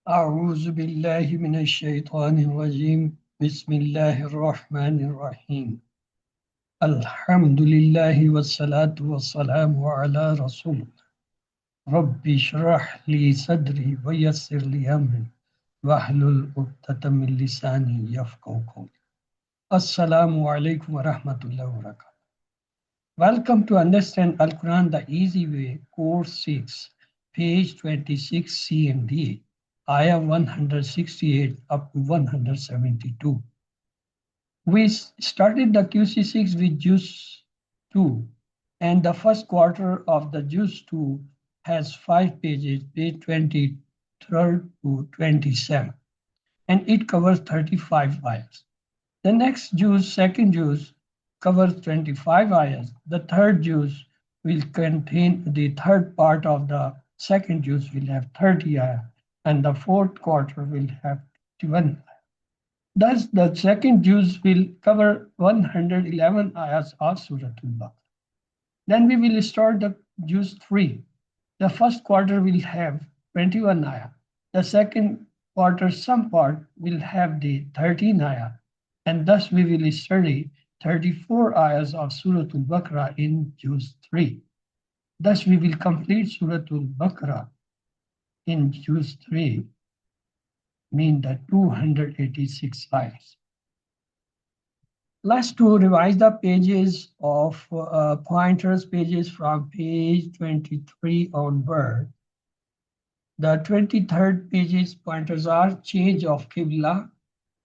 أعوذ بالله من الشيطان الرجيم بسم الله الرحمن الرحيم الحمد لله والصلاة والسلام على رسول ربي اشرح لي صدري ويسر لي أمري واحلل عقدة من لساني يفقهوا قولي السلام عليكم ورحمة الله وبركاته. Welcome to Understand Al-Quran the Easy Way, Course 6, page 26 C and D, Ayah 168 up to 172. We started the QC6 with Juz 2, and the first quarter of the Juz 2 has 5 pages, page 23 to 27, and it covers 35 ayahs. The next juz, second juz, covers 25 ayahs. The third juz will contain the third part of the second juz will have 30 ayahs, and the fourth quarter will have 21. Thus, the second juz will cover 111 ayahs of Surah Al-Baqarah. Then we will start the juz 3. The first quarter will have 21 ayah. The second quarter, some part, will have the 13 ayah. And thus we will study 34 ayahs of Surah Al-Baqarah in Juz 3. Thus we will complete Surah Al-Baqarah in Juz 3, mean the 286 ayahs. Let's to revise the pages of pointers pages from page 23 onward. The 23rd pages pointers are change of Qibla,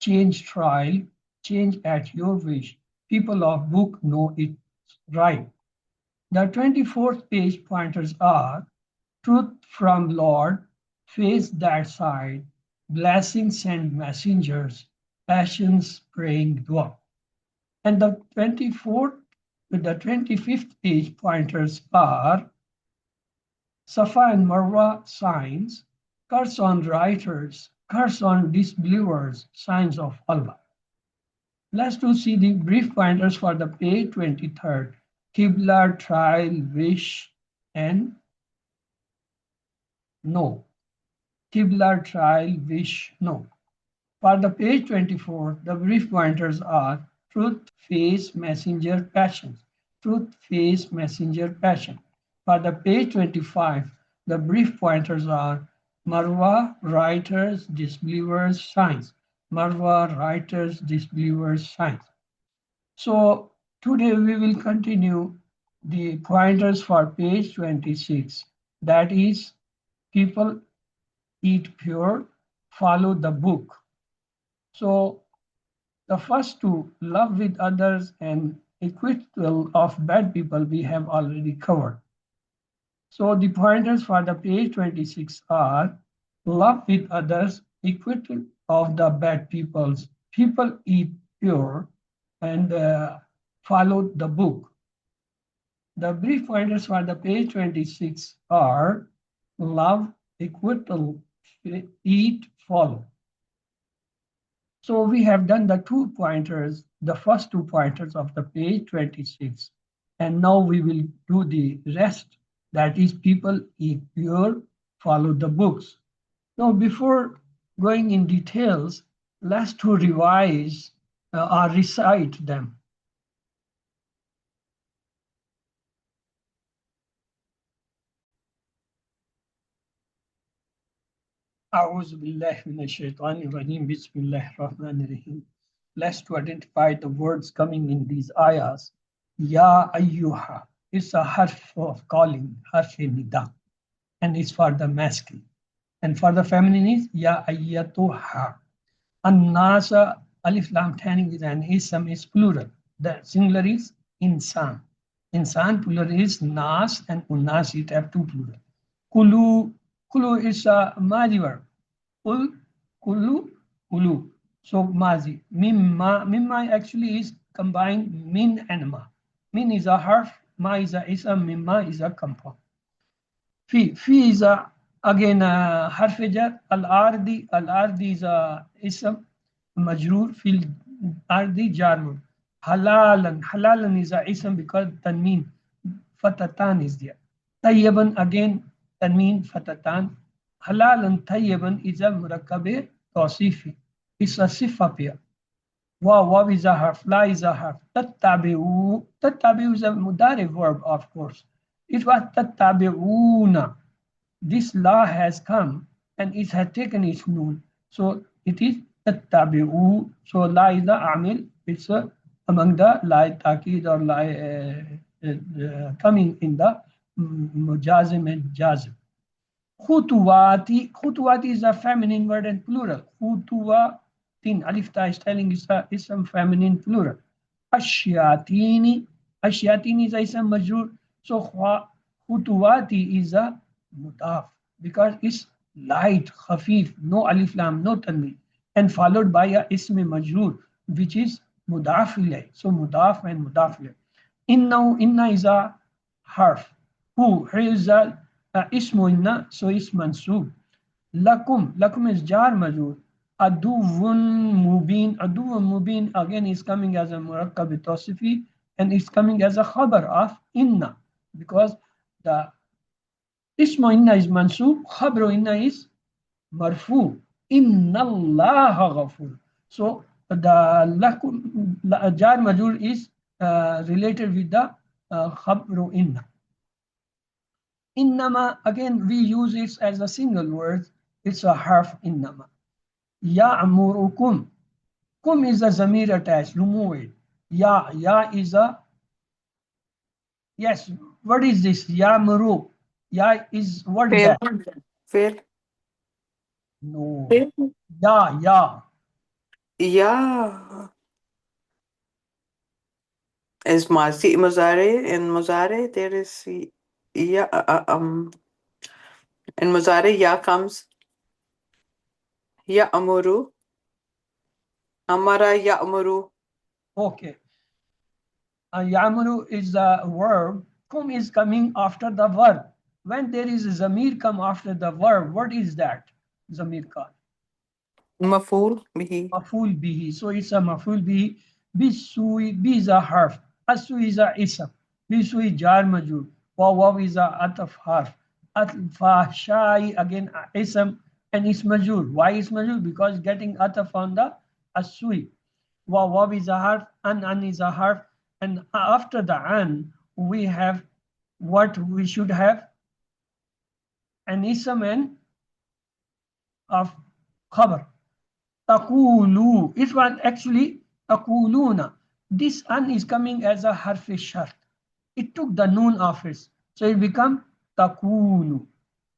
change trial, change at your wish. People of book know it right. The 24th page pointers are truth from Lord, face that side, blessings send messengers, passions praying dua. And the 25th page pointers are Safa and Marwa signs, curse on writers, curse on disbelievers, signs of Allah. Let's to see the brief pointers for the page 23rd. Qibla, trial, wish, and no. Qibla, trial, wish, no. For the page 24, the brief pointers are truth, face, messenger, passion. Truth, face, messenger, passion. For the page 25, the brief pointers are Marwa, writers, disbelievers, signs. Marwa, writers, disbelievers, signs. So today we will continue the pointers for page 26. That is, people eat pure, follow the book. So the first two, love with others and acquittal of bad people, we have already covered. So the pointers for the page 26 are love with others, acquittal of the bad peoples, people eat pure, and follow the book. The brief pointers for the page 26 are love, acquittal, eat, follow. So we have done the 2 pointers, the first 2 pointers of the page 26. And now we will do the rest. That is, people eat pure, follow the books. Now, before going in details, let's to revise or recite them. أعوذ بالله من الشيطان الرجيم بسم الله الرحمن الرحيم. Let's to identify the words coming in these ayahs. Ya ayyuha is a harf of calling, harf nida, and it's for the masculine. And for the feminine is ya ayyatuha. An-nasa alif lam tanning is an ism is plural. The singular is insan. Insan plural is nas, and unnas it have 2 plural. Kulu is a mazi verb. Kulu. So mazi. Mimma actually is combined min and ma. Min is a harf, ma is a ism, mimma is a compound. Fi is a again harf jar. Al-ardi is a ism majroor. Fil ardi jarur. Halalan is a ism because tanmeen fatatan is there. Tayyiban again tanmeen fatatan. Halalan tayyiban is a murakkabe tawsifi. It's a sifa pair. Waw is a harf, la is a harf. Tattabi'u. Tattabi'u is a mudari verb, of course. It was tattabi'una. This law has come and it has taken its noon. So it is tattabi'u. So la is the amil. It's among the la taqid or la coming in the mujazim and jazim. Khutuwati. Khutuwati is a feminine word and plural. Khutuwatin. Alif ta is telling is some feminine plural. Ashyatini. Ashyatini is a ism majrur. So khutuwati is a mudaf because it's light, khafif, no alif lam, no tanween, and followed by a ism majrur, which is mudaf ilayh. So mudaf and mudaf ilayh. Inna is a harf. Who is a ismu inna, so it's mansub. Lakum is jar majrur. Aduvun mubin again is coming as a murakkab tawsifi and it's coming as a khabar of inna because the ismu inna is mansub, khabru inna is marfu. Inna Allah ghafur. So the lakum jar majrur is related with the khabru inna. Innama, again we use it as a single word. It's a harf innama. Ya'murukum. Kum is a zamir attached. Remove it. Ya is a, yes, what is this? Ya'muru. Ya is what Fail. that? Fail. No. Fail. Ya. Yeah. Is Mazi Muzare in Muzare there is yeah in Muzare ya comes ya amuru amara ya amuru. Okay. Ya'muru is a verb. Kum is coming after the verb. When there is a zamir come after the verb, what is that? Zamir called Maful bihi. maful bihi. So it's a maful bihi. Bisui, bi is a harf. Asu is a ism. Bisui jar majur. Waw is a ataf harf. Atfashai again ism and is majur. Why is majur? Because getting ataf on the asui. Waw is a harf. An is a harf. And after the an, we have what we should have an ism and of khabar. Taqulu. It was actually taquluna. This an is coming as a harf shart. It took the noon of it. So it become taqulu.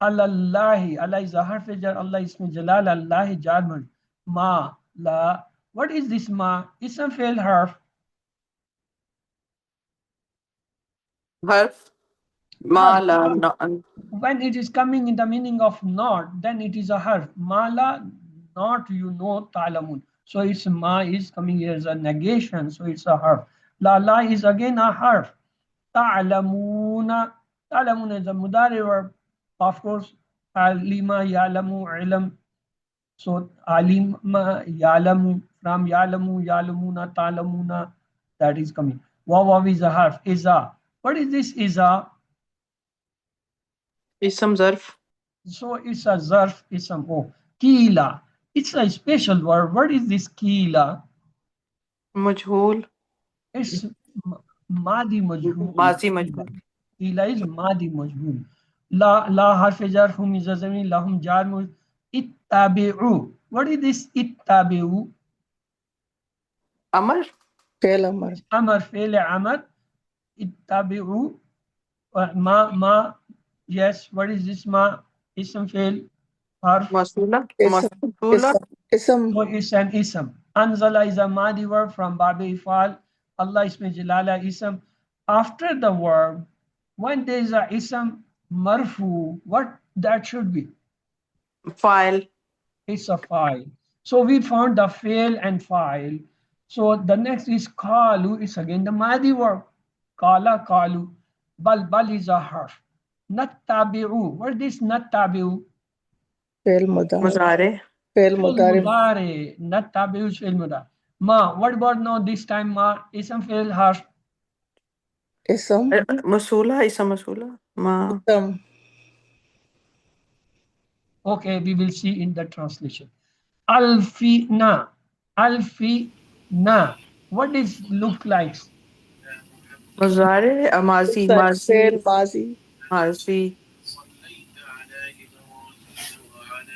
Allahi. Allah is a harf jar. Allah ismi jalal. Allah jarman. Ma. La. What is this ma? It's a fail harf. Harf. Mala. When it is coming in the meaning of not, then it is a harf. Mala, not you know, talamun. So it's ma is coming here as a negation, so it's a harf. La is again a harf. Ta'lamuna. Ta'lamuna is a mudari verb. Of course, alima ya'lamu ilm. So alima ya'lamu, from ya'lamu, ya'lamuna, ta'lamuna, that is coming. Waw is a harf. Iza. What is this iza? Isam zarf. So it's a zarf, ism. Oh, kila. It's a special word. What is this kila? Majhul. It's madi majhul. Mazi majhul. Kila is madi majhul. La harf jar hum is azami lahum jar muz. Ittabi'u. What is this ittabi'u? Amar. Fail Amar. Amar fail amar. Ittabi'u. Ma. Yes. What is this ma? Ism fail. Harf. Masula. Ism. Masula. Ism. So it's an ism. Anzala is a madi verb from Babi Ifal. Allah ismi jalala ism. After the verb, when there is a ism marfu, what that should be? File. It's a file. So we found the fail and file. So the next is kalu. It's again the madi verb. Kala kalu. Bal is a harf. Nattabi'u. What is this nattabi'u? Fail Mudari. Muzare. Fail Mudari. Mudare. Nattabi'u is fail mudare. Ma. What about now this time ma? Ism fail harf. Ism. Masula. Isam masula. Ma. Ism. Okay, we will see in the translation. Alfina. Alfina. What does look like? Muzare, Amazi, Fail Mazi, Mazi. Mazi.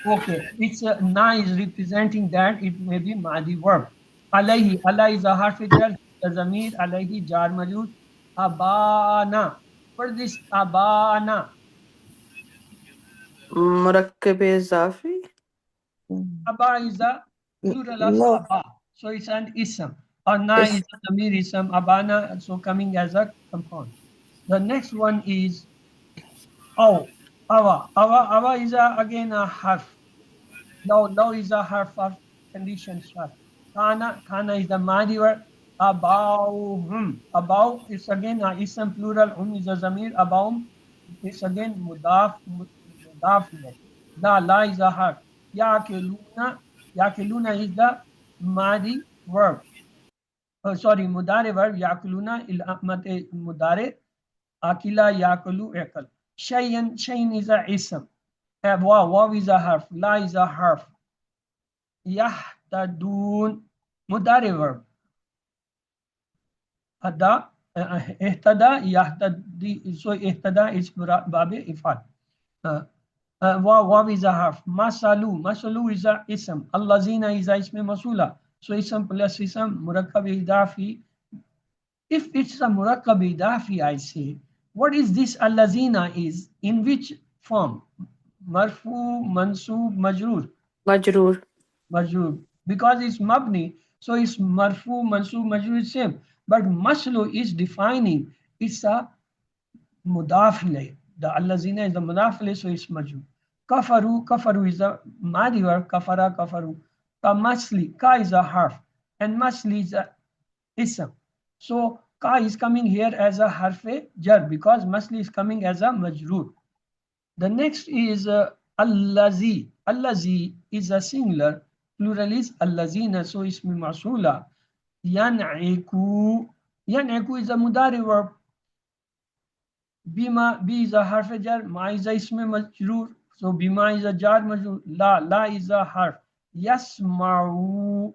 Okay, it's na is representing that it may be madi verb. Alayhi, Allah is a harf jar, the zamir, alayhi jar majud, abana. What is this abana? Murakkab Izafi. Aba is a plural of No, aba, so it's an ism. Ana is a zamir ism, abana, so coming as a compound. The next one is aw, awa. Awa is again a harf. Law is a harf of condition shart. Kana is the madi word. Abawhum. Abaw is again a ism plural. Is a zamir. Abawhum is again mudaf ilay. La is a harf. Yakeluna. Yakeluna is the madi verb. Sorry, mudare verb. Yakuluna mate mudare. Akila yakulu ekal. Shayin is a ism. Waw is a harf. La is a harf. Yahtadun mudari verb. Ada ihtada yahtadi, so ihtada is babe ifad. Waw is a harf. Masalu is a ism. Allazina is a ism masula, so ism plus ism murakkab idafi. If it's a murakkab idafi, I say, what is this allazina is in which form? Marfu, mansub, majrur. Majroor. Majrur, because it's mabni, so it's marfu, mansub, majrur is same. But maslu is defining, it's a mudaf ilayh. The allazina is the mudaf ilayh, so it's majrur. Kafaru is the madi verb, kafara, kafaru. Ka masli, ka is a harf, and masli is a ism. So ka is coming here as a harfe jar because masli is coming as a majrur. The next is allazi. Allazi is a singular, plural is allazina, so ismi masula. Yan'iku. Yan'iku is a mudari verb. Bima, B is a harf jar, ma is a ismi majrur, so bima is a jar majrur. La is a harf. Yasma'u.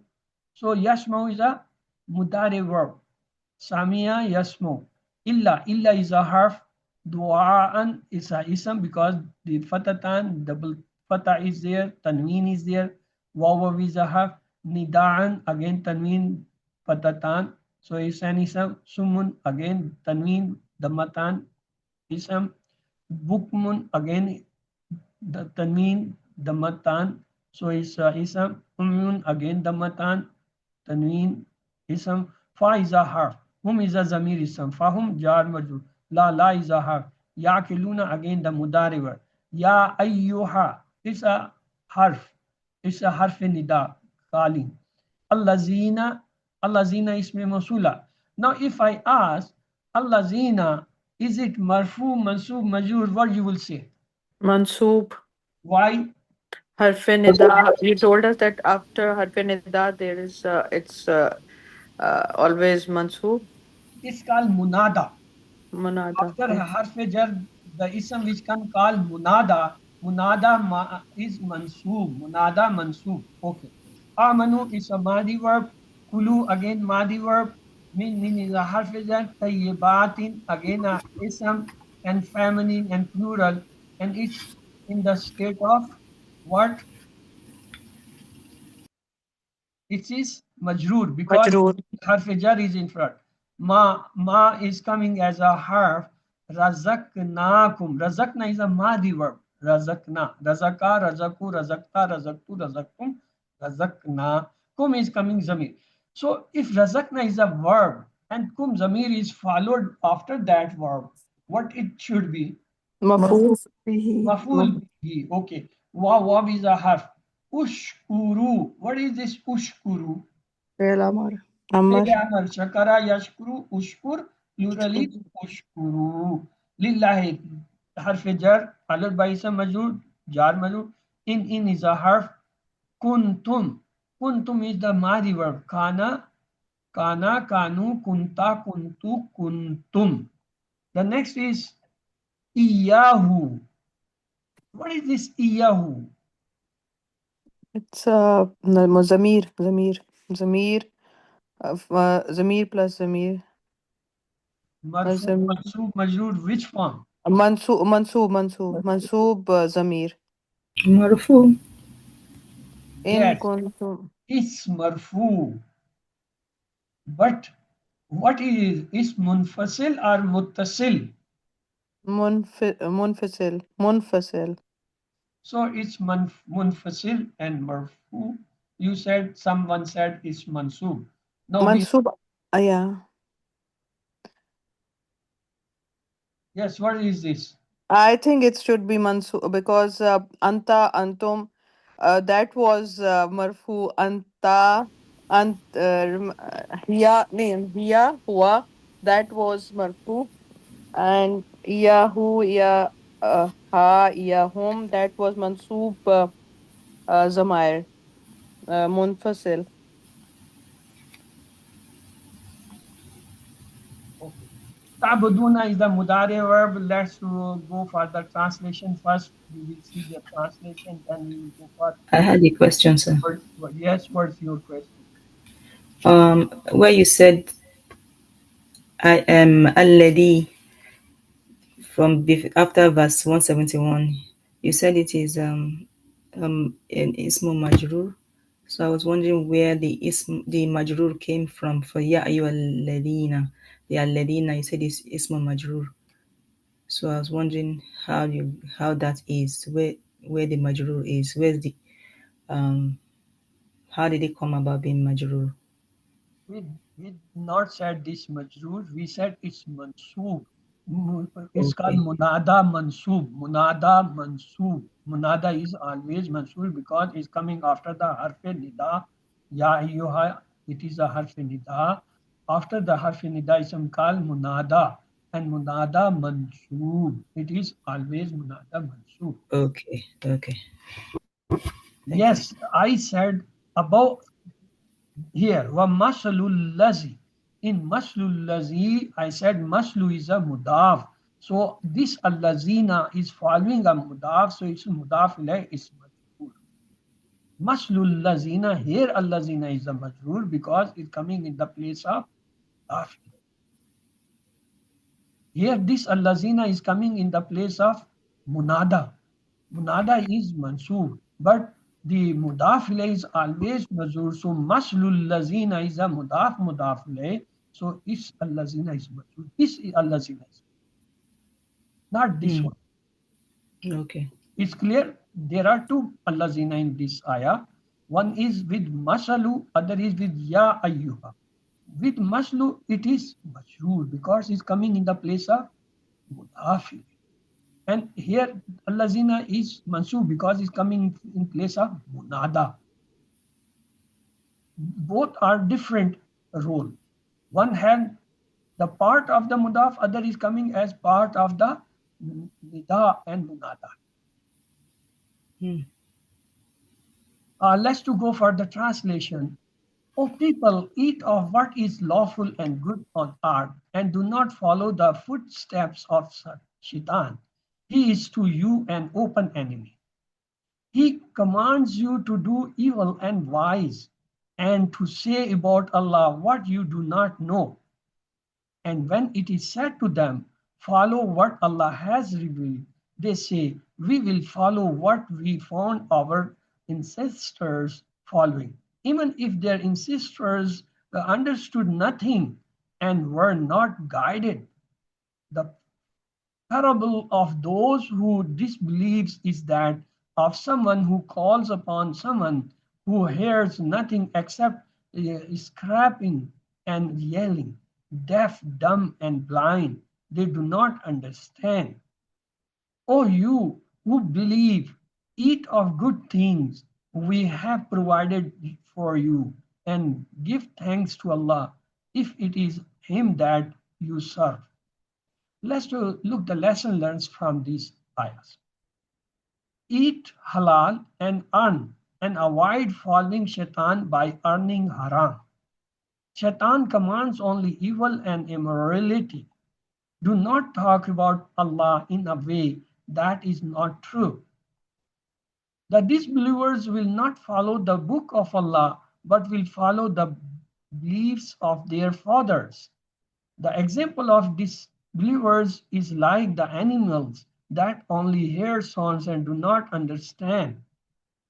So yasma'u is a mudari verb. Samia yasmu. Illa is a harf. Du'aan is a ism because the fatatan, double fata is there, tanween is there. Wawaw is a harf. Nida'an, again tanween, fatatan. So it's an ism. Sumun, again tanween, damatan, ism. Bukmun, again the tanween, damatan. So it's ism. Umyun, again damatan, tanween, ism. Fa is a harf. Hum is a zamir ism. Fahum jar majrur. La is a harf. Yaqiluna, again the mudari word. Ya ayyuha, it's a harf. It's a harf nida, calling. Allazina, allazina ismi masula. Now if I ask allazina, is it marfu, mansub, majrur, what you will say? Mansoob. Why? Harfe Nida. You told us that after Harfe Nida there is always Mansoob. It's called munada. Munada. After Okay. harf jar, the ism which can call munada, is mansoob, munada mansoob. Okay. Amanu is a madi verb. Kulu, again madi verb. Min is a harf jar. Tayyibatin, again a ism, and feminine and plural, and it's in the state of what? It is majroor because Majroor. harf jar is in front. Ma is coming as a harf. Razaknakum. Razakna is a madi verb. Razakna. Razaka, razaku, razakta, razaktu, razaktum, razakna. Kum is coming zamir. So if razakna is a verb and kum zamir is followed after that verb, what it should be? Maf'ul. Maful bihi. Okay. Waw is a harf. Ushkuru. What is this ushkuru? fail Amar. Amar. Amar. Shakara yashkuru. Ushkur. Plural is ushkuru. Lillahi. Harf jar. Followed by ism majrur. Jar majrur. In is a harf. Kuntum. Kuntum is the madi verb. Kana. Kana. Kanu. Kunta. Kuntu. Kuntum. The next is iyahu. What is this iyahu? It's Zamir, Zamir, Zamir plus Zamir. Marfu, mansoob, majroor, which form? Mansoob, Zamir. Marfu. In Yes, kuntum. it's marfu. But what is munfasil or muttasil? Munfasil. So it's munfasil and marfu. You said, someone said it's mansoob. No, Mansoob, yeah. yes, what is this? I think it should be Mansoob because Anta, Antum, that was Marfu. Anta, Hiya, name, Hiya, Huwa, that was Marfu. And Yahu, Ha, Yahum, that was Mansoob, Zamair, Munfasil. Okay. Ta'buduna is the mudari verb. Let's go for the translation first. We will see the translation, then we will go for I had a question, sir. yes, what's your question? Where you said I am already from after verse 171, you said it is an ismu majrur. So I was wondering where the majrur came from for ya ayu alladina. The alladina you said is ismu majrur. So I was wondering how that is, where the majrur is. Where's the how did it come about being majrur? We not said this majroor, we said it's mansoob. It's called Okay. munada mansoob. Munada mansoob. Munada is always mansoob because it's coming after the harf nida. Ya ayyuha, it is a harf nida. After the harf nida is called munada. And munada mansoob. It is always munada mansoob. Okay. Thank you. Yes, I said above here, wa maslul lazi. In maslul lazi, I said maslu is a mudaf. So this allazina is following a mudaf, so it's mudaf ilay is majrur. Maslul lazina, here allazina is a majrur because it's coming in the place of mudaf. Here this allazina is coming in the place of munada. Munada is mansoob, but the mudaf ilayh is always mazur. So maslul lazina is a mudaf ilayh. So is allazina is mazur. This is allazina is not this one. Okay. It's clear there are two allazina in this ayah. One is with masalu, other is with ya ayyuha. With maslu, it is majrur because it's coming in the place of mudaf ilayh. And here allazina is mansoob because it's coming in place of munada. Both are different role. One hand, the part of the mudaf, other is coming as part of the nida and munada. Let's to go for the translation. O people, eat of what is lawful and good on earth, and do not follow the footsteps of Shaitan. He is to you an open enemy. He commands you to do evil and wise, and to say about Allah what you do not know. And when it is said to them, follow what Allah has revealed, they say, we will follow what we found our ancestors following. Even if their ancestors understood nothing and were not guided. The parable of those who disbelieves is that of someone who calls upon someone who hears nothing except scraping and yelling, deaf, dumb, and blind. They do not understand. O you who believe, eat of good things we have provided for you, and give thanks to Allah if it is Him that you serve. Let's look the lesson learned from these ayahs. Eat halal and earn, and avoid following shaitan by earning haram. Shaitan commands only evil and immorality. Do not talk about Allah in a way that is not true. The disbelievers will not follow the book of Allah, but will follow the beliefs of their fathers. The example of disbelievers is like the animals that only hear sounds and do not understand,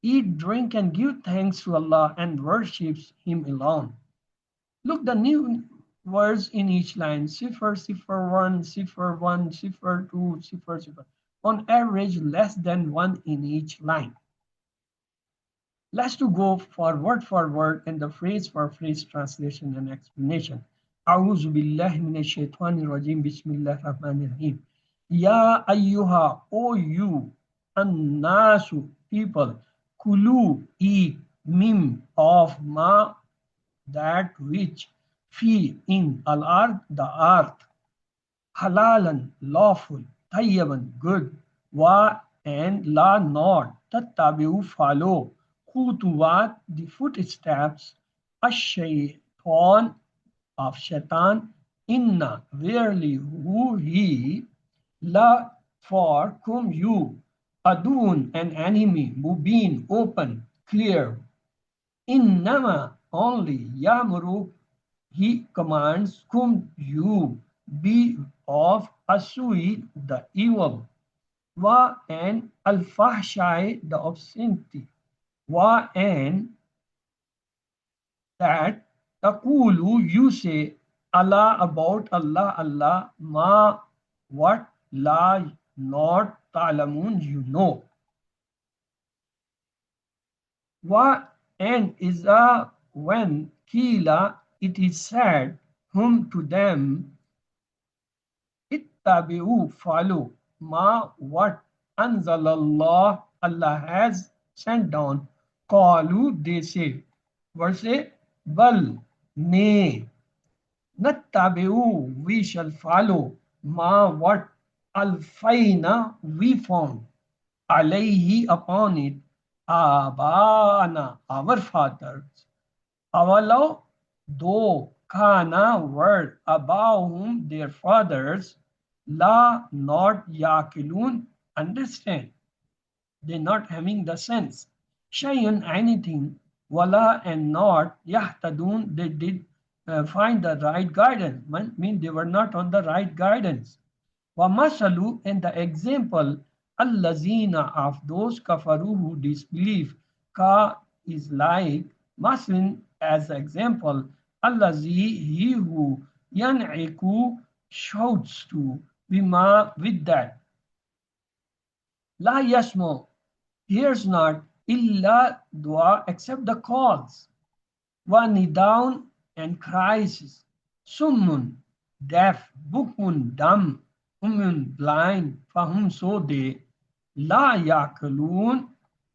eat, drink, and give thanks to Allah and worships Him alone. Look, the new words in each line, cipher, cipher 1, cipher 1, cipher 2, cipher, cipher. On average, less than one in each line. Let's to go for word and the phrase for phrase translation and explanation. أعوذ بالله من الشيطان الرجيم بسم الله الرحمن الرحيم. Ya ayyuha, O you, annasu, people, kulu, eat, mim, of ma, that which, fi, in, al-ard, the earth, halalan, lawful, tayyiban, good, wa, and la, not, tattabi'u, follow, khutuwat, the footsteps, ash-shaytan, of shaitan, inna, verily, who he, la, for whom you, adun, an enemy, mubin, open, clear, innama, only, yamuru, he commands whom you, be of asui, the evil, wa, and al-fahshai, the obscenity, wa, and that taqulu, you say, Allah, about Allah, Allah, ma, what, la, not, ta'lamun, you know. Wa, and iza, when, kila, it is said, whom, to them, ittabi'u, follow, ma, what, anzalallah, Allah has sent down, qalu, they say, verse bal, nay, nattabi'u, we shall follow, ma, what, alfaina, we found, alayhi, upon it, abana, our fathers, awalau, though, kana, word, abahum, their fathers, la, not, yakilun, understand, they not having the sense, shayun, anything, wala, and not, yahtadun, they did find the right guidance, mean they were not on the right guidance. Wa masalu, and the example, allazina, of those kafaru who disbelieve, ka, is like, maslin, as example, allazi, he who, yan'iku, shouts to, bima, with that, la yasmo, hears not, illa, dua, except the calls, wa nidaun, and cries, summun, deaf, bukmun, dumb, ummun, blind, fahum, so they, la yaqulun,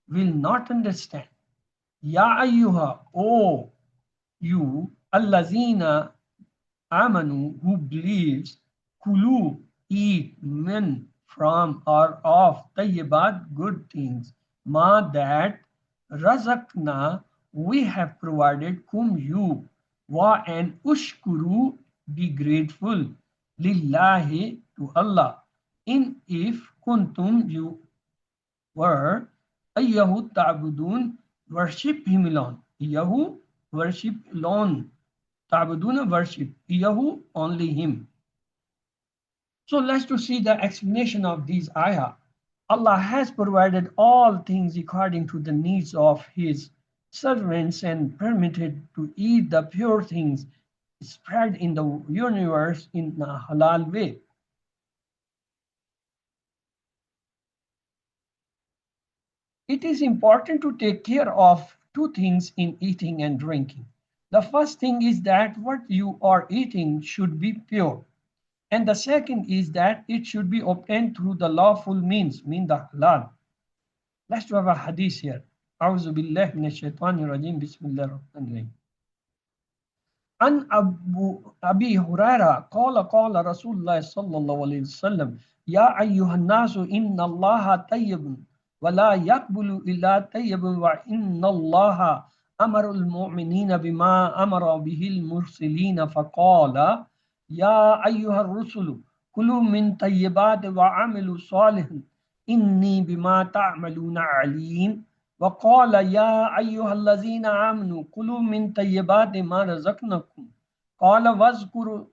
will not understand. Ya ayyuha, O you, allazina, amanu, who believes, kulu, eat, min, from, or of, tayyibat, good things, ma, that, razaqna, we have provided, kum, you, wa, and ushkuru, be grateful, lillahi, to Allah, in, if, kuntum, you were, ayyahu ta'budun, worship him alone, yahu, worship alone, ta'buduna, worship, yahu, only him. So let's to see the explanation of these ayah. Allah has provided all things according to the needs of his servants and permitted to eat the pure things spread in the universe in a halal way. It is important to take care of two things in eating and drinking. The first thing is that what you are eating should be pure. And the second is that it should be obtained through the lawful means, mean the halal. Let's have a hadith here. أعوذ بالله من الشيطان الرجيم بسم الله الرحمن الرحيم. عن أبي هريرة قال رسول الله صلى الله عليه وسلم يا أيها الناس إن الله طيب ولا يقبل إلا طيب وإن الله أمر المؤمنين بما أمر به المرسلين فقال يا أيها الرسل كلوا من طيبات وعملوا صالحا إني بما تعملون عليم وقال يا أيها الذين آمنوا كلوا من طيبات ما رزقناكم قال واذكروا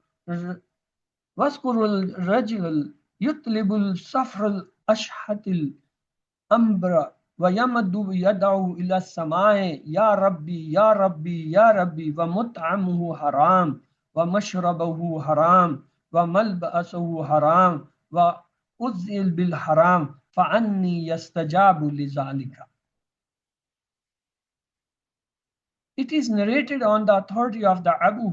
الرجل يطلب الصفر الأشحة الأنبر ويمد يدعو إلى السماء يا ربي يا ربي يا ربي ومطعمه حرام ومشربه حرام وملبسه حرام وأذل بالحرام فأني يستجاب لذلك. It is narrated on the authority of the Abu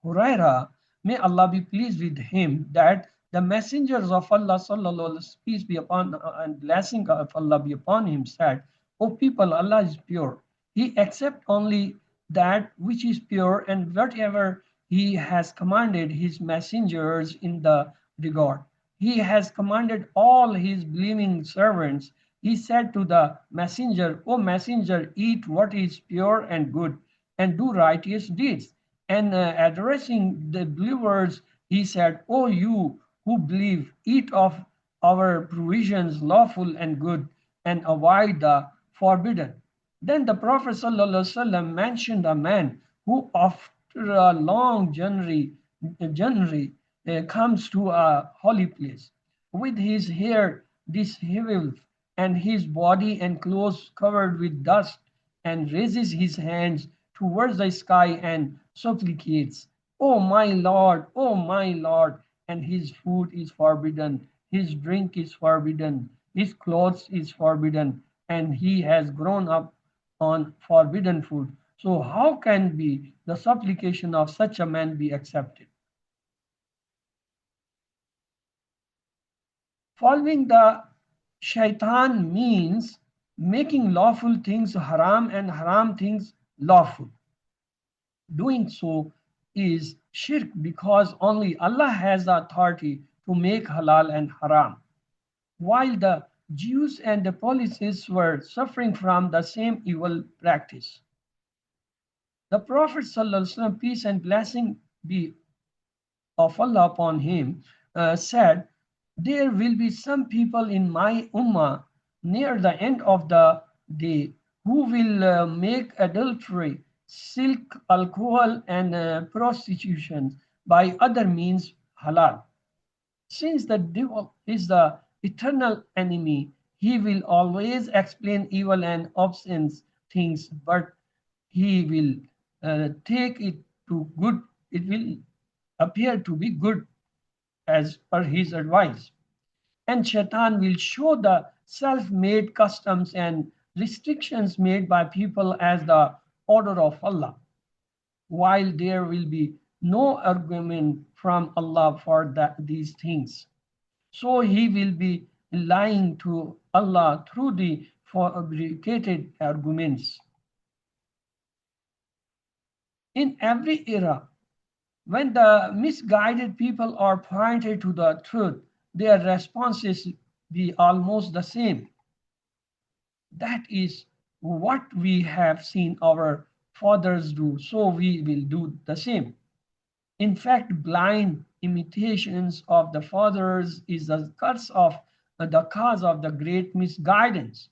Huraira, may Allah be pleased with him, that the messengers of Allah sallallahu peace be upon and blessing of Allah be upon him said, O people, Allah is pure. He accepts only that which is pure, and whatever He has commanded His messengers in the regard. He has commanded all His believing servants. He said to the messenger, O messenger, eat what is pure and good, and do righteous deeds. And addressing the believers, he said, O you who believe, eat of our provisions lawful and good, and avoid the forbidden. Then the Prophet ﷺ mentioned a man who, after a long journey comes to a holy place with his hair disheveled and his body and clothes covered with dust, and raises his hands towards the sky and supplicates, O my Lord, O my Lord, and his food is forbidden, his drink is forbidden, his clothes is forbidden, and he has grown up on forbidden food. So how can be the supplication of such a man be accepted? Following the shaitan means making lawful things haram and haram things lawful. Doing so is shirk, because only Allah has the authority to make halal and haram. While the Jews and the polytheists were suffering from the same evil practice. The Prophet ﷺ, peace and blessing be of Allah upon him, said, there will be some people in my ummah near the end of the day who will make adultery, silk, alcohol, and prostitution by other means halal. Since the devil is the eternal enemy, he will always explain evil and obscene things, but he will take it to good, it will appear to be good as per his advice. And Shaitan will show the self-made customs and restrictions made by people as the order of Allah, while there will be no argument from Allah for these things. So he will be lying to Allah through the fabricated arguments. In every era, when the misguided people are pointed to the truth, their responses be almost the same. That is what we have seen our fathers do, so we will do the same. In fact, blind imitations of the fathers is the cause of the great misguidance.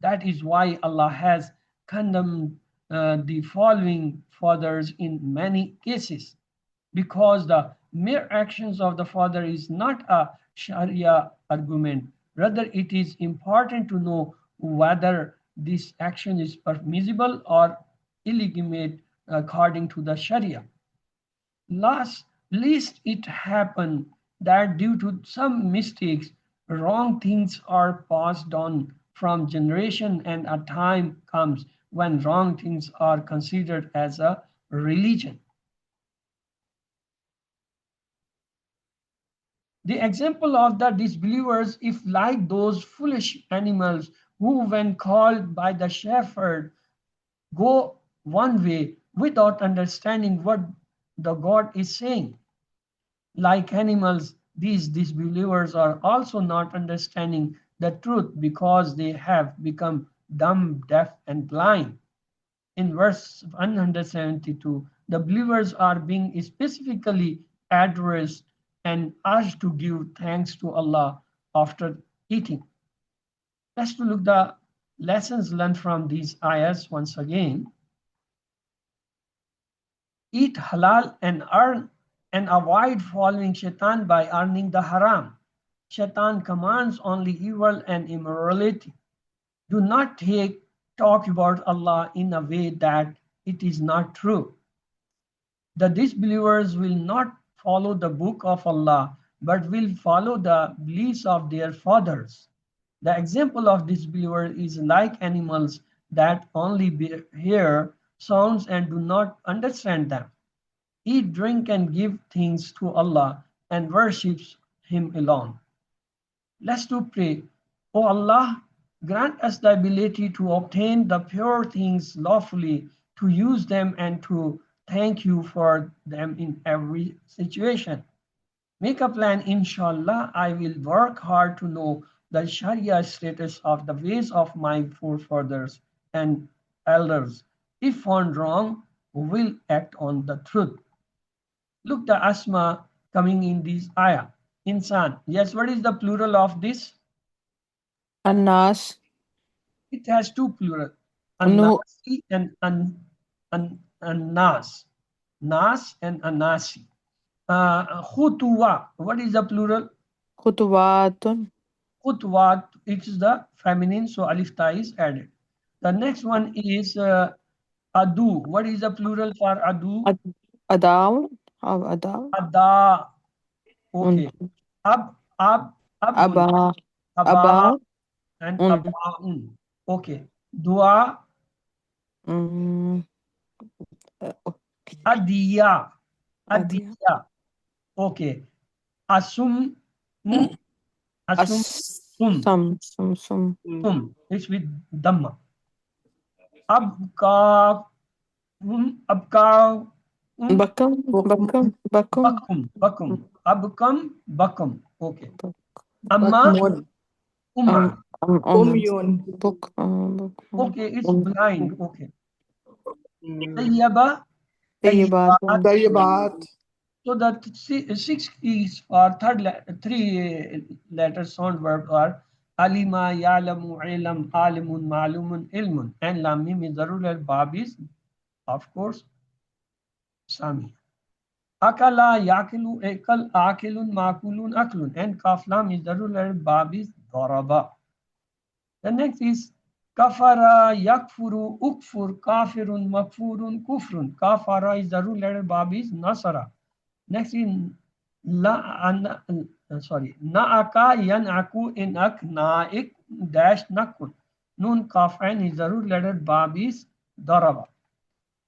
That is why Allah has condemned the following fathers in many cases, because the mere actions of the father is not a Sharia argument. Rather, it is important to know whether this action is permissible or illegitimate according to the Sharia. Least it happen that due to some mistakes, wrong things are passed on from generation, and a time comes when wrong things are considered as a religion. The example of the disbelievers, if like those foolish animals who, when called by the shepherd, go one way without understanding what the God is saying. Like animals, these disbelievers are also not understanding the truth because they have become dumb, deaf, and blind. In verse 172, the believers are being specifically addressed and urged to give thanks to Allah after eating. Let's look the lessons learned from these ayahs once again. Eat halal and earn and avoid following shaitan by earning the haram. Shaitan commands only evil and immorality. Do not talk about Allah in a way that it is not true. The disbelievers will not follow the book of Allah, but will follow the beliefs of their fathers. The example of disbeliever is like animals that only hear sounds and do not understand them. Eat, drink, and give thanks to Allah and worships Him alone. Let's do pray. O Allah, grant us the ability to obtain the pure things lawfully, to use them and to thank you for them in every situation. Make a plan, inshallah. I will work hard to know the Sharia status of the ways of my forefathers and elders. If found wrong, will act on the truth. Look, the asma coming in this ayah. Insan. Yes, what is the plural of this? Anas. It has two plural. No. Anasi and Anas. Nas and Anasi. Khutuwa. What is the plural? Khutuwatun. Khutwat. It is the feminine, so alif ta is added. The next one is adu. What is the plural for adu? Adaw. Adaw. Ada. Okay. Abun. Aba. Aba Aba. and abaun. Okay. Dua. Adiya. Adiya. Okay. Asum. Asum. Sum. It's with Dhamma. Abka. Abka. Bakam. Bakam. Bakam. Bakum. Abkam. Bakum. Okay. Amma. Umma. Book. Okay, it's blind. Okay. Tayyaba. Tayyibatun. Tayyibat. So the six keys for three letter sound verb are alima, ya'lamu, ilam, alimun, ma'lumun, ilmun, and lam mim is zarur bab is, of course, sami. Akala, yakilu, ekal, akilun, makulun, aklun, and kaf lam is zarur bab is daraba. The next is kafara, yakfuru, ukfur, kafirun, makfurun, kufrun. Kafara is zarur bab is nasara. Next is na'aka yan'aku inak na'ik dash nakun. Nun kafain is zarur letter bab is daraba.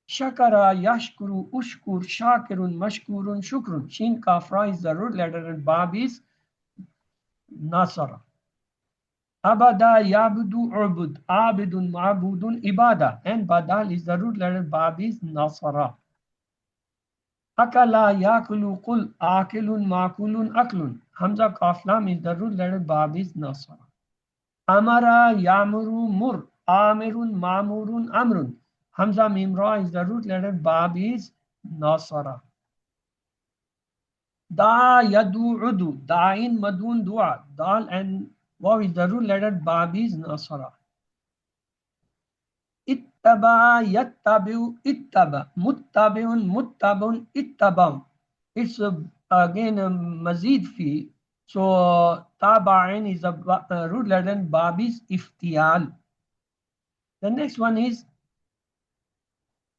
Shakara yashkuru ushkur shakirun mashkurun shukrun. Shin kafra is zarur letter bab is nasara. Abada yabudu ubud abidun ma'budun ibada. And badal is zarur letter bab is nasara. Akala yakulu kul akilun makulun aklun. Hamza kaflam is the root letter bab is nasara. Amara yamuru mur amirun mamurun amrun. Hamza mimra is the root letter bab is nasara. Da yadu udu da'in madun dua. Dal and waw is the root letter bab is nasara. Ittaba yattabi'u ittaba. Muttabi'un muttabun ittabam. It's again a mazid fi. So taba'in is a root letter and bab is iftial. The next one is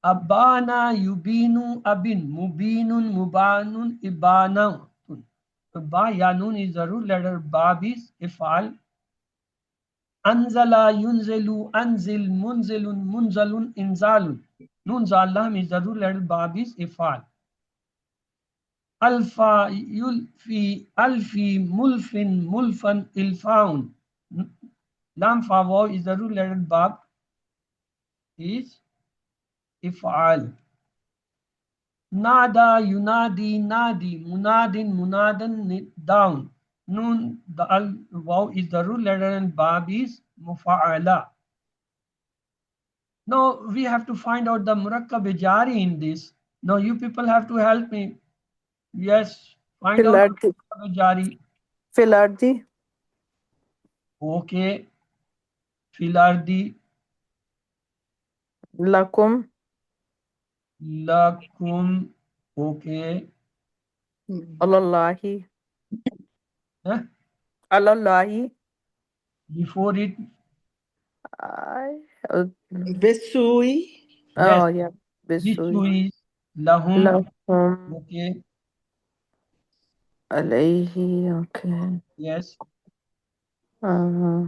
abana yubinu abin mubinun mubanun ibana. Ba yanun is the root letter bab is ifal. Anzala yunzilu anzil munzilun munzalun inzalun. Nun zalam is the root letter bab is ifal. Alfa yulfi alfi mulfin mulfan ilfaun. Lam fa is the root letter bab is ifal. Nada yunadi nadi munadin munadan down. Nun the al waw is the root letter and bab is mufa'ala. Now we have to find out the murakkab jari in this. Now you people have to help me. Yes, find out jari. Filardi. Okay. fil ardi lakum lakum. Okay. alallahi Huh? alallahi Before it, I uh, Besui. yes, oh yeah bisui bisu is lahum. lakum Okay. alayhi okay Yes. uh,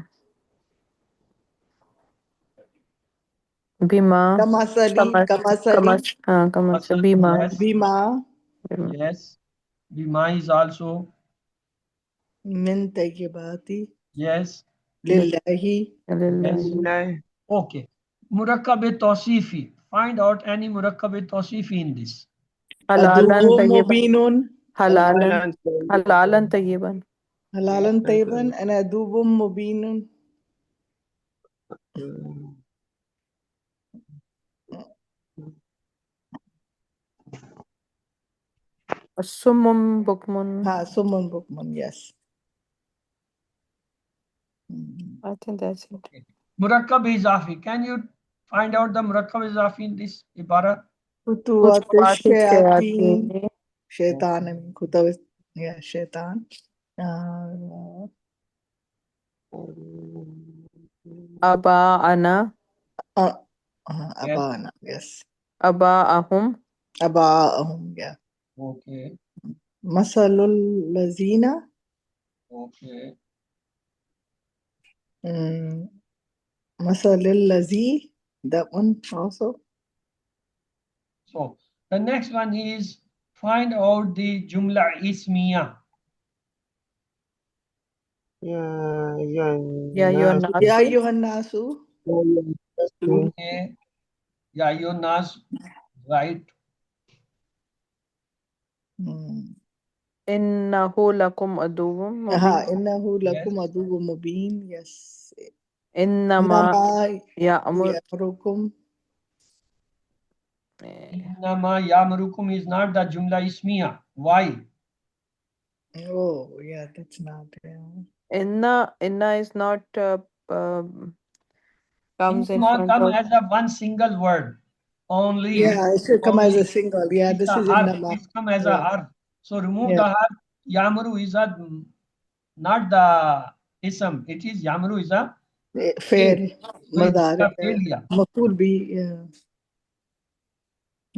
bima Kamasali. kamas kamas Kamasali. kamas Asal, bima yes. Bima. bima Yes. Bima is also, Min tayyibati. yes. Lillahi. Yes. lillahi Okay. Murakkab tawsifi. Find out any murakkab tawsifi in this. halalan Adubum tayyiban mubinun. halalan halalan tayyiban Halalan tayyiban. And adubum mubinun. sumum bukmun Ha, sumun bukmun. Yes. I think that's it. Okay. Murakkab izafi. Can you find out the murakkab izafi in this ibara? Kutuwat Kutuwati shayateen. shayatini Shaitan. I mean, kutawat. Yeah, shaitan. Uh, aba'ana uh, Yes. abana. Yes. aba'ahum Aba'ahum. Yeah. Okay. Masalul lazina. Okay. Masalul lazi. That one also. So the next one is find out the jumla ismiya. ya Ya yunas ayuhan nasu. Okay. Yeah, your nas, right. innahu lakum aduwwum mubin Innahu Yes. lakum aduwwun mubin. Yes. innama Innama ya'mur ya'murukum. Innama ya'murukum is not the jumla ismiya. Why? Oh, yeah, that's not. inna is not comes in Innama front come of as a one single word. Only. Yeah, it should come as a single. Yeah, It's this a is harf. innama. It's come as a Yeah, harf. So remove yeah. the harf. Yamuru is a not the ism. It is Yamuru is a Fair. so it's Madari. a failure. Maful be. Yeah.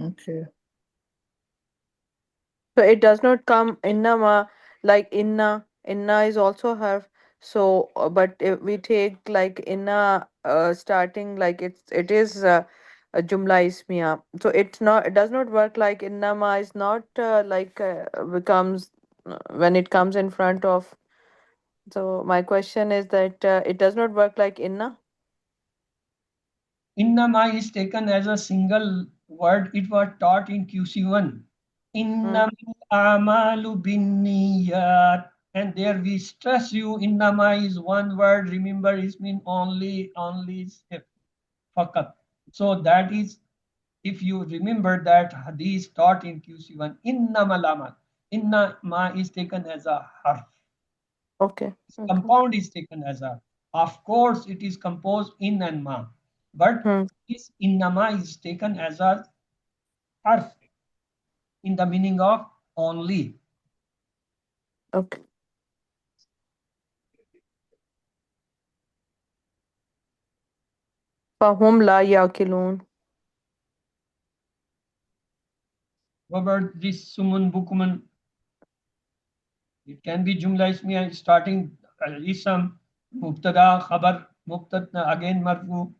Okay. so it does not come innama like inna is also harf so but if we take like inna starting like it is a jumla ismiya so it's not it does not work like innama is not becomes when it comes in front of so my question is that it does not work like inna Innama is taken as a single word. It was taught in QC1. mm. Innamal amalu binniyat. And there we stress you, innama is one word. Remember, it means only, fakat. So that is, if you remember that hadith taught in QC1, innamal amal. Innama is taken as a harf. Okay. Compound is taken as a, of course, it is composed in and ma, but Hmm. this innama is taken as a harf in the meaning of only. Okay. Fahum la yaqilun. What about this sumun bukuman? It can be jumla ismiya starting ism, mubtada, khabar, mubtada, again marfu.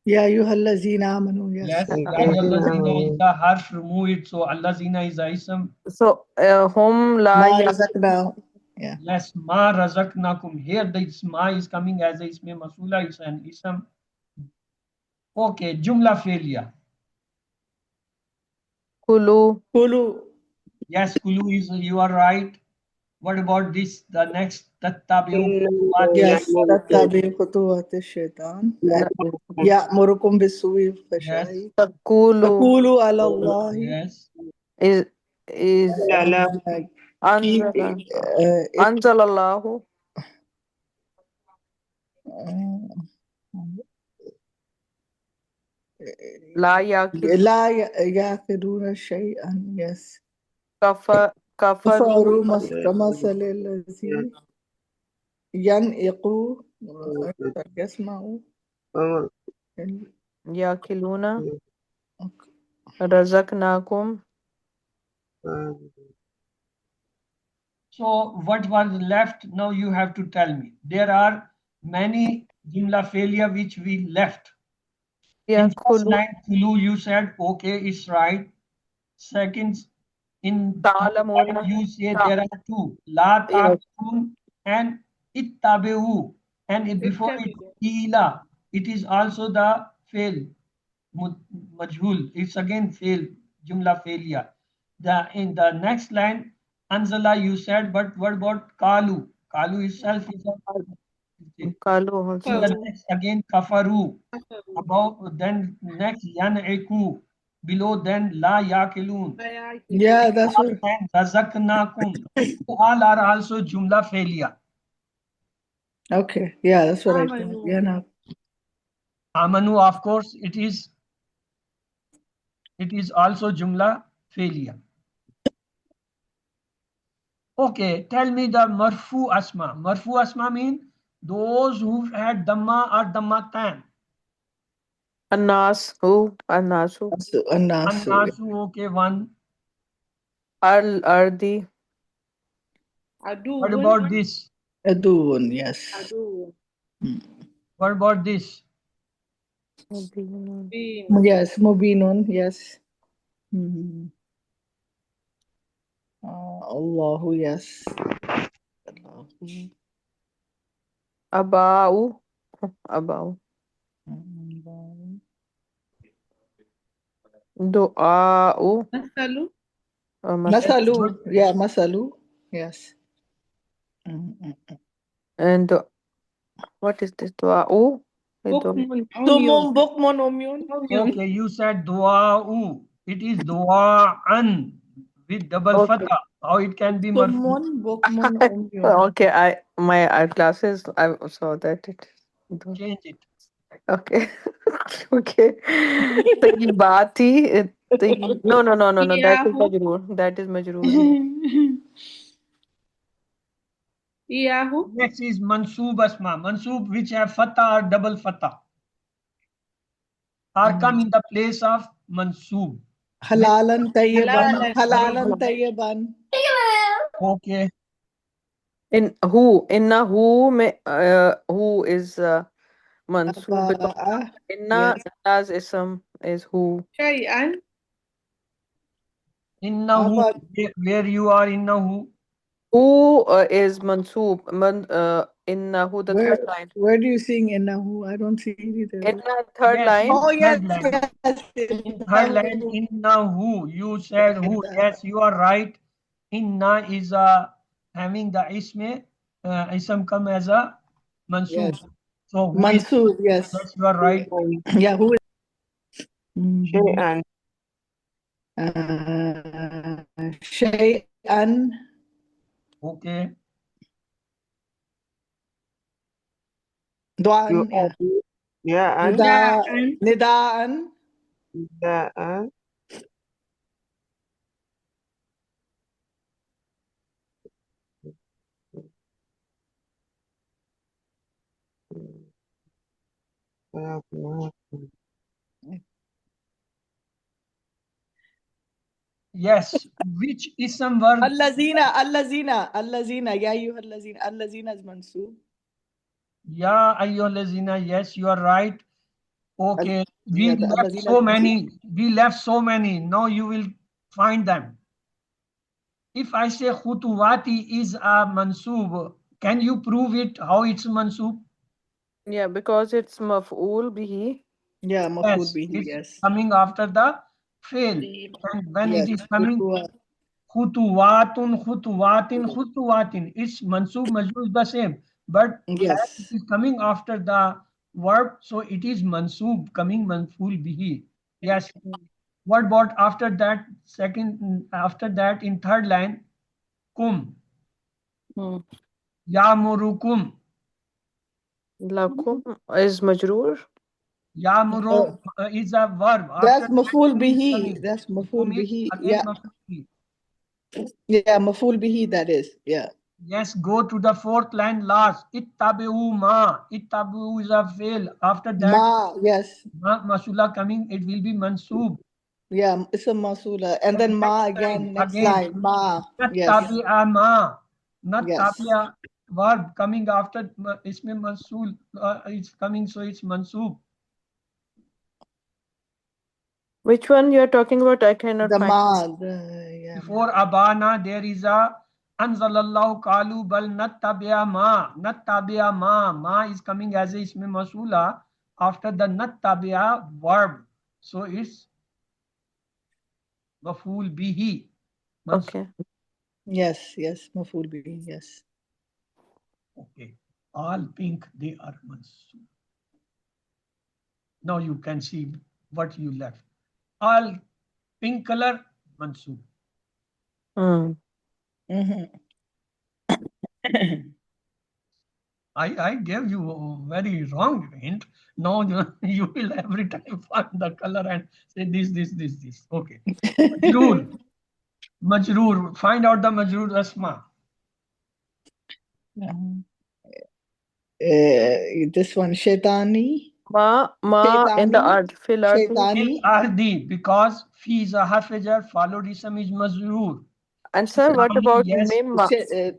Ya ayyuhallazina amanu. Yes. Yes, ya ayyuhallazina is the harf, remove it. So allazina is the ism. So hum la Ma yaqilun. razaqna. Yeah. Yes, ma razaqnakum. Here this ma is coming as a isme masula, it's an ism. Okay, jumla failure. Kulu. Kulu. Yes, kulu is, you are right. What about this? The next tattabi'u Yes. Tattabi khutuwat shaitan. Ya'murukum bisu'i Yes, fashai. Takulu Taqulu ala Allahi. yes. is Keep. anzala anzalallahu La yakil لا يأكلون شيئا. Yes. kafaru كفروا كمثل الذي ينعق يسمع. yakiluna razaqnakum. So what was left? Now you have to tell me. There are many Jumla failure which we left. In first Yakulu line, Kulu, you said okay, it's right. Second, in third line, ta'lamuna. you say Ta- there are two, La Yes. Taqun and Ittabehu. And before it, Ila, it is also the fail, Majhul. It's again fail, Jumla failure. In the next line, Anzala, you said, but what about Kalu? Kalu itself is a. Kalu In also. the next again Kafaru. Above then next Yan'iku. Below then La Yakilun. Yeah, that's what. And Razaknakum. All are also Jumla failure. Okay. Yeah, that's what I thought. Yeah, no. Amanu, of course, it is also Jumla failure. Okay, tell me the Marfu Asma. Marfu Asma mean those who had Dhamma or Dhammatan. Anas who? Anasu. Annasu. Annasu, okay, one. Ardi. What about this? Adun, yes. What about this? Yes, Mubinun, yes. Mhm. Allahu, yes. Allahu. Abau. Abau. Du'a'u. Masal. Masalu, yeah, Masalu, yes. And what is this? Du'a'u? Sumum, Bukmun, Umyun. Okay, you said dua'u. It is dua'an with double Okay. fatha. How it can be marfu? Sumun, Bukmun, Umyun. Okay, my art classes I saw that it. Change it. Okay. Okay. Tayyibati. No. That is majroor. That is majroor. Next is mansub asma. Mansub which have fatha or double fatha or come in the place of mansub. Halalan, Tayyiban. Halalan, Tayyiban. Okay. In who? Inna who who is mansoob because inna Yes. Allah's ism is who. Innahu, Afad. where you are innahu. Who is mansoob? Inna who the third line. Where do you sing Innahu? I don't see it either. Inna third Yes, line. Oh, yes, third line. yes. In third line, innahu. You said who. Yes, you are right. Inna is having the ism come as a mansub. Yes. So who is? Mansur, yes. Yes, you are right. Yeah, who is? Shay'an. Shay'an. Okay. Du'an, yeah. Ya'an. Nida'an. Ya'an. Yes. Which ism word? Allazina. Yeah, you Allazina. Allazina is Mansur. Ya ayyuhallazina. Yes, you are right. Okay. We Yeah, the left Allazina so is Mansur. many. We left so many. Now you will find them. If I say khutuwati is a mansub, can you prove it how it's mansub? Yeah, because it's maf'ul bihi. Yeah, Mafud Yes, bihi, it's yes. coming after the fail. And when it Yes. is coming khutuwatin, it's mansub majrur is the same. But as it Yes. is coming after the verb, so it is mansub coming manful bihi. Yes. What about after that after that in third line, kum, Hmm. yamurukum. Lakum is majroor. Yamuru is a verb. That's After that, maful whom is bihi. coming? That's maful Whom is bihi. again Yeah, maful bihi. yeah, maful bihi. That is, yeah. Yes, go to the fourth line last. Ittabi'u ma. Ittabi'u is a fail. After that, Ma, yes, ma masula coming, it will be mansub. yeah, it's a masula, and And then ma next line, again. Next again, line, ma. Yes, nattabi'a ma. yes. Nattabi'a verb coming after isme mansul. It's coming, so it's mansub. Which one you are talking about? I cannot The find. ma, the yeah. Before abana, there is a anzalallahu kalu bal nattabi'a ma. Nattabi'a ma. Ma is coming as a isme masula after the nattabi'a verb. So it's maful bihi. Mansub. Okay. Yes, yes, maful bihi. Yes. Okay. All pink, they are mansub. Now you can see what you left. All pink color, mansub. Mm. I gave you a very wrong hint. Now you will every time find the color and say this. Okay. Majroor. Majroor. Find out the majroor asma. This one, shaitani, Ma in the shaitani, art. Fil ardi. Fil shaitani. ardi, because fi is a harfajar, followed ism is majroor. And sir, what Shitani, about yes, mimma?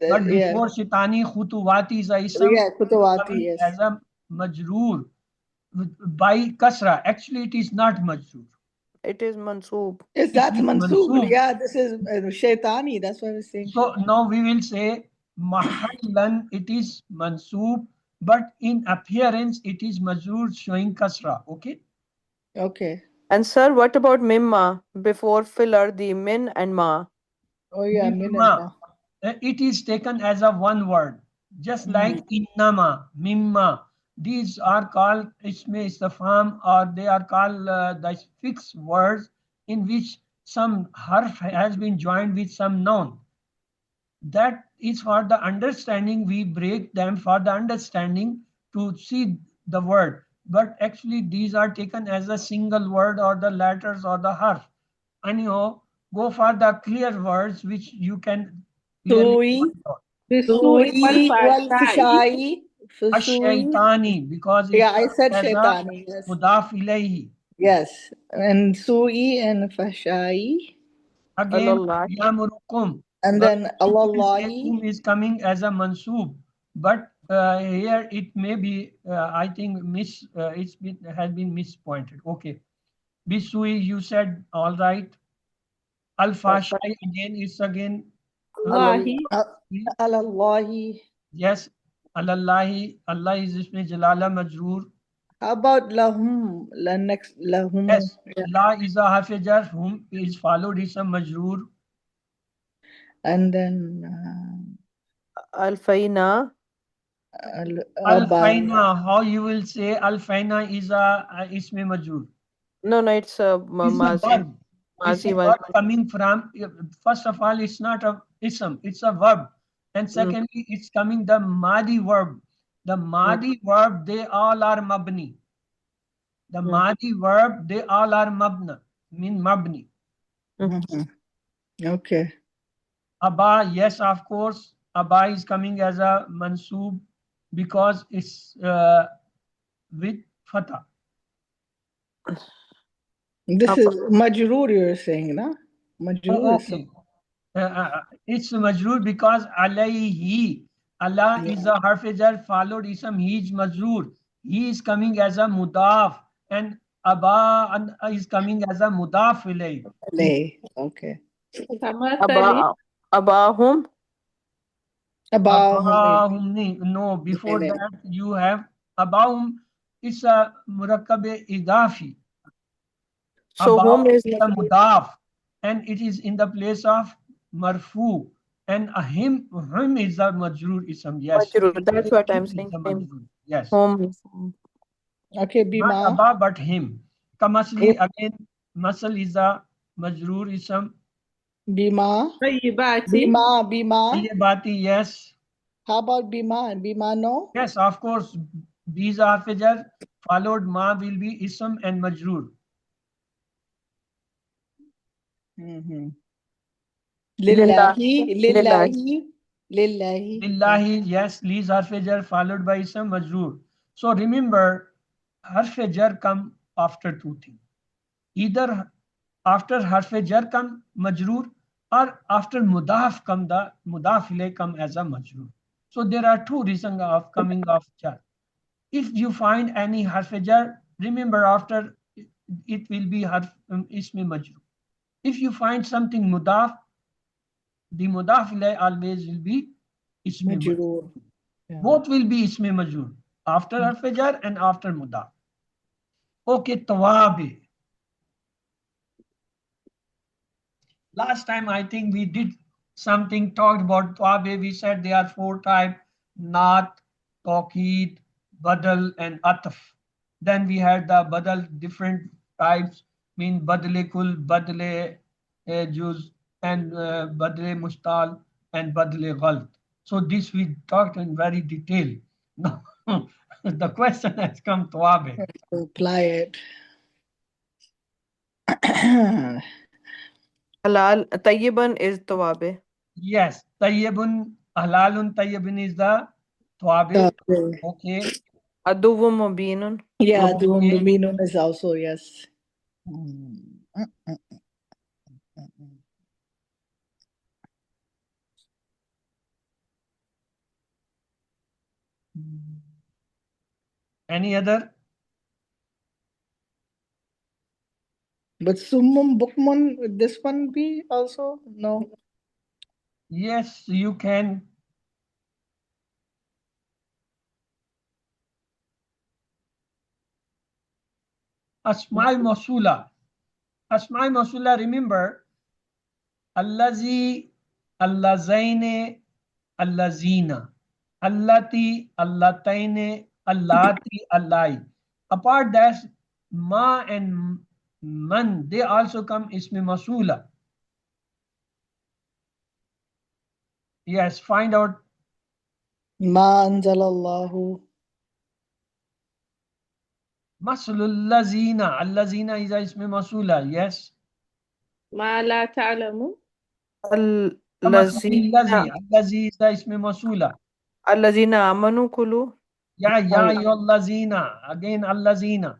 but Yeah, before shitani, khutuwati is a ism, yeah, kutawati, coming yes. as a majroor by kasra. Actually, it is not majroor. It is mansoob. Yes, It that's is mansoob. mansoob. Yeah, this is shaitani. That's what I was saying. So now we will say mahallan, it is mansoob, but in appearance it is majroor showing kasra. Okay. Okay. And sir, what about mimma? Before fil ardi, min and ma. Oh yeah, min and Mimma. ma. It is taken as a one word, just like innama, mimma. These are called isme istifham, or they are called the fixed words in which some harf has been joined with some noun. That is for the understanding. We break them for the understanding to see the word, but actually these are taken as a single word or the letters or the harf. Anyhow, go for the clear words which you can clearly Sui, point out. بالسوء sui wal والفحشاء fishai. Sui. Ash-shaytani, because Yeah, it's I said as a shaitani. Yes. mudaf ilayhi. Yes. And sui and fashai. Again, Allah. yamurukum. And then You will say Allahi. kum is coming as a mansub, but here it may be, I think, has been mispointed. Okay. Bisui, you said all right. Al Fashai again is again. Allah. Allahi. Yes. Alallahi. Allah is isme jalala majroor. How about lahum? La next lahum. Yes. Yeah. La is a hafijar, whom is followed is a majroor. And then Alfaina. Abana. Al-Faina, how you will say Al-Faina is a isme majroor. No, it's a It's a mazi. verb. It's a Mazi was. verb coming from, first of all, it's not a ism, it's a verb. And secondly, it's coming the Madi verb. The Madi verb, they all are mabni. The Madi verb, they all are mabna, mean mabni. Okay. Aba, yes, of course. Aba is coming as a mansub because it's with fatah. This is majroor you're saying, no? Majroor Oh, is okay. It's majroor because alayhi. Allah is a harfijar followed ism. He is majroor. He is coming as a mudaf, and aba is coming as a mudaf ilay. lay. Okay. كمثل Abahum. Abahum. No, before that you have abahum. It's a murakkab idafi. So whom About is is a mudaf, and it is in the place of marfu, and a him is a majrur ism. Yes, majroor? That's what him I'm is saying. a Him. majrur. Yes, Whom. Okay, not bima. aba but him. Kamasli again. Masal is a majrur ism. Bima. طيبات Bima. Tayyibati, yes, How about bima? Bima no? yes, of course. These are jar followed ma will be ism and majroor. Lillahi, Lillahi. lillahi, lillahi. Lillahi, yes, these harf jar followed by ism majroor. So remember, harf jar come after two things. Either after harf jar come majroor or after mudaf come the mudaf ilay come as a majroor. So there are two reasons of coming of jar. If you find any harf jar, remember after it will be harf ismi majroor. If you find something mudaf, the mudaf ilay always will be ismi majroor. Majroor. Yeah. Both will be ismi majroor after harf jar and after mudaf. Okay, tawabi. Last time I think we did something talked about tawabi. We said there are four types: naat, tawqid, badal, and ataf. Then we had the badal different types, mean badle kul, badle juz, and badle mustal, and badle ghalt. So this we talked in very detail. Now the question has come tawabi. To apply it. Halal. Tayyiban is tawabe. Yes, tayyibun, halalun tayyibun is the tawabi. Okay. Okay, Aduwwum mubinun. Yeah, the okay. Minun is also, yes. Any other? But Summum Bukmun, would this one be also? No. Yes, you can. Asma'i Masula. Asma'i Masula, remember, Allazi, Allazaine, Allazina, Allati, Allataine, Allati, Allai. Apart that, Ma and Man, they also come Ismi Masula. Yes, find out. Ma anzalallahu. Maslul Lazina. Allazina is a Ismi Masula. Yes. ما لا تعلم Maslul Allazina. Lazi. Allazi is a Ismi Masula. Allazina amanu kulu. Ya Allazina. Again, Allazina.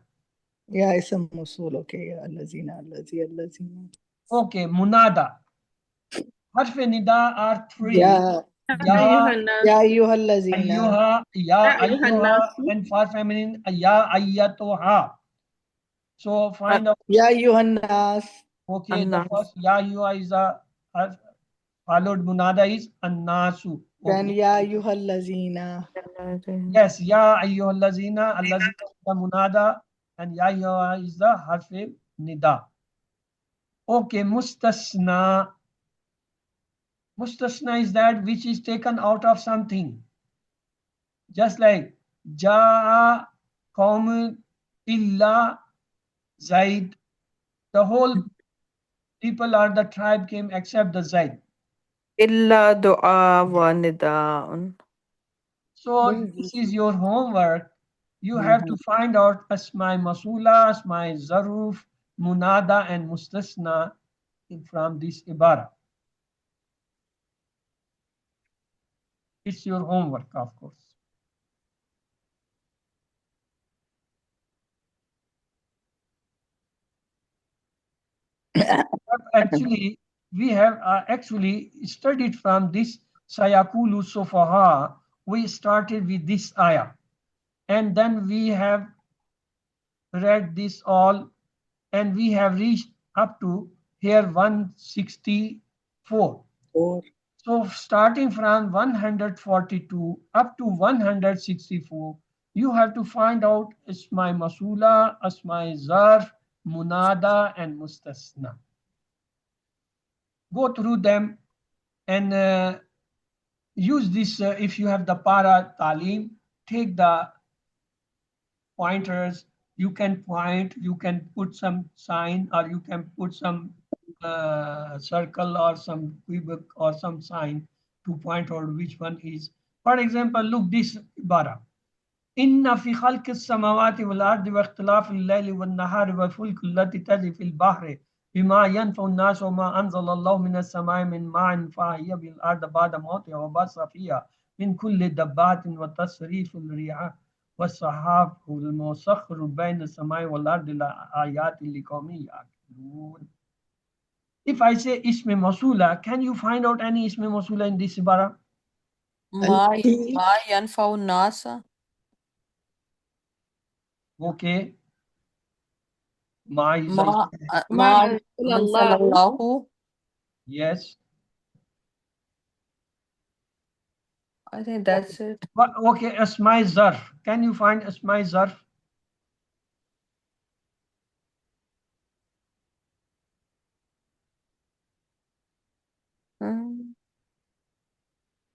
Yeah, it's a Mosul. Okay, yeah. Allazina, allazina. Okay, Munada. Harf nida are three. Yeah. أيها الناس Ya ayyuhallazina. Ayyuha, يا أيها ayyuha, الناس and for feminine, ayyatuha. So find out. Ya ayyuhannas. Okay, the Annas. first ayyuha is a followed munada is annasu. Then Okay. ya ayyuhallazina. Yes, ya ayyuhallazina, allazina is the munada, and ya ayyuha is the harf nida. Okay, mustasna. Mustasna is that which is taken out of something. Just like Ja'a Qawm illa Zaid. The whole people or the tribe came except the Zaid. Illa du'a wa nida'un. So this is your homework. You have to find out Asma'i Masula, Asma'i Zaruf, Munada, and Mustasna from this Ibara. It's your homework, of course. But actually, we have actually studied from this Sayakulu Sofaha. We started with this ayah, and then we have read this all, and we have reached up to here 164. So starting from 142 up to 164, you have to find out Asma'i Masula, Asma'i Zarf, Munada, and Mustasna. Go through them and use this. If you have the para talim, take the pointers. You can point, you can put some sign, or you can put some circle or some cubic or some sign to point out which one is. For example, look this ibara. إن في خلق السماوات والأرض واختلاف الليل والنهار والفلك التي تجري في البحر بما ينفع الناس وما أنزل الله من السماء من ماء فأحيا به الأرض بعد موتها وبث فيها من كل دابة وتصريف الرياح والسحاب المسخر بين السماء والأرض لآيات لقوم يعقلون. If I say ism Masula, can you find out any ism Masula in this ibara? Ma التي yanfa'u nasa. Okay. Ma is Ma also, ما ma أنزل الله anzalallahu. yes. I think that's it. But okay, Asmai Zarf. Can you find Asmai Zarf? Hmm.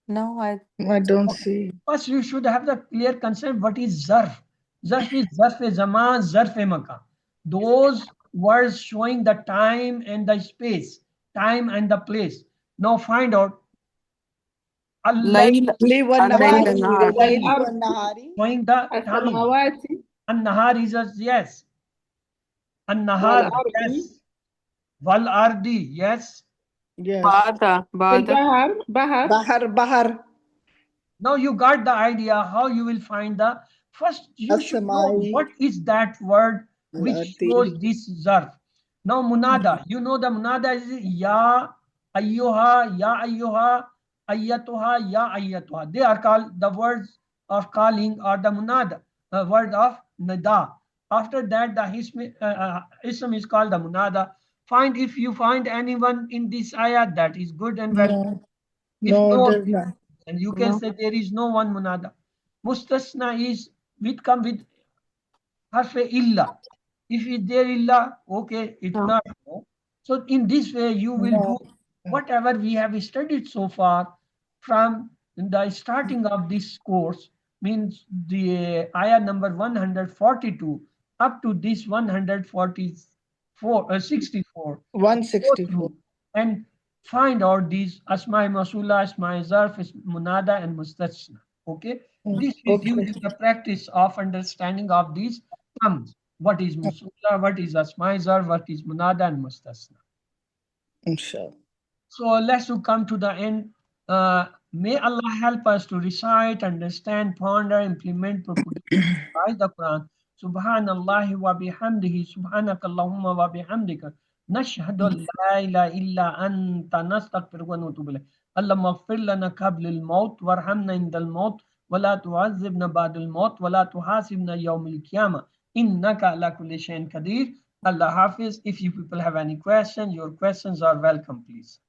No, I don't see. First, you should have the clear concept what is Zarf. Zarf is Zarf Zaman, Zarf Makan. Those words showing the time and the space, time and the place. Now find out Allah Layl لي al-layl والنهاري nahar. الليل والأرض والنهاري. showing the time. السماوات An-Nahar is a yes. An-Nahar, والأرض yes. Wal Ardi, yes. Yes. Bada. البحر بحر بحر بحر. Now you got the idea how you will find the first. You should know السماء what is that word which والأرض. shows this zarf. Now munada, you know the munada is ya ayyuha, ya ayyuha, ayyatuha, ya ayyatuha. They are called the words of calling or the munada, the word of nida. After that, the ism is called the munada. Find if you find anyone in this ayah, that is good and well. No, If no, no, there's not. and you can No. say there is no one munada. Mustasna is with come with harfe illa. If is there illa, okay, it's No. not. No. So in this way, you will do No. whatever we have studied so far from the starting of this course, means the ayah number 142 up to this 144 64. Go 164. through and find out these asma masula, asma zarf, munada, and mustasna. Okay, this will give Okay. you the practice of understanding of these terms. What is musula? What is asma zarf? What is munada and mustasna? Inshallah. So let's come to the end. May Allah help us to recite, understand, ponder, implement, propagate by the Quran. Subhanallah wa bihamdihi, subhanakallahumma wa bihamdika. نشهد أن لا إله إلا أنت نستغفرك ونتوب إليك. اللهم اغفر لنا قبل الموت وارحمنا عند الموت ولا تعذبنا بعد الموت ولا تحاسبنا يوم القيامة إنك على كل شيء قدير. Allah Hafiz. If you people have any questions, your questions are welcome, please.